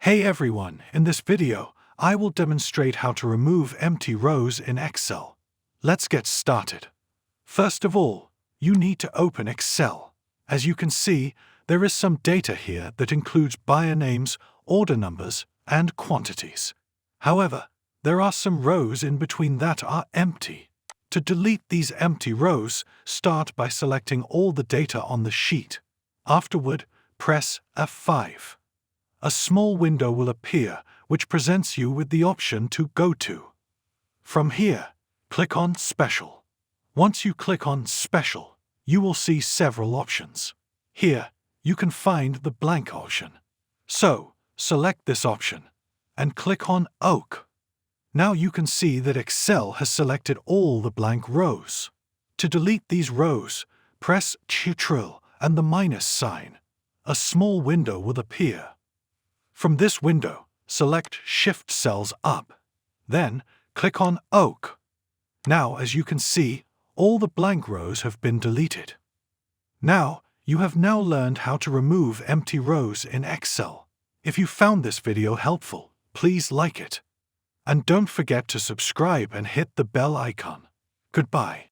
Hey everyone, in this video, I will demonstrate how to remove empty rows in Excel. Let's get started. First of all, you need to open Excel. As you can see, there is some data here that includes buyer names, order numbers, and quantities. However, there are some rows in between that are empty. To delete these empty rows, start by selecting all the data on the sheet. Afterward, press F5. A small window will appear, which presents you with the option to go to. From here, click on Special. Once you click on Special, you will see several options. Here, you can find the blank option. So, select this option and click on Oak. Now you can see that Excel has selected all the blank rows. To delete these rows, press Ctrl and the minus sign. A small window will appear. From this window, select Shift Cells Up. Then, click on Oak. Now, as you can see, all the blank rows have been deleted. Now, you have learned how to remove empty rows in Excel. If you found this video helpful, please like it. And don't forget to subscribe and hit the bell icon. Goodbye.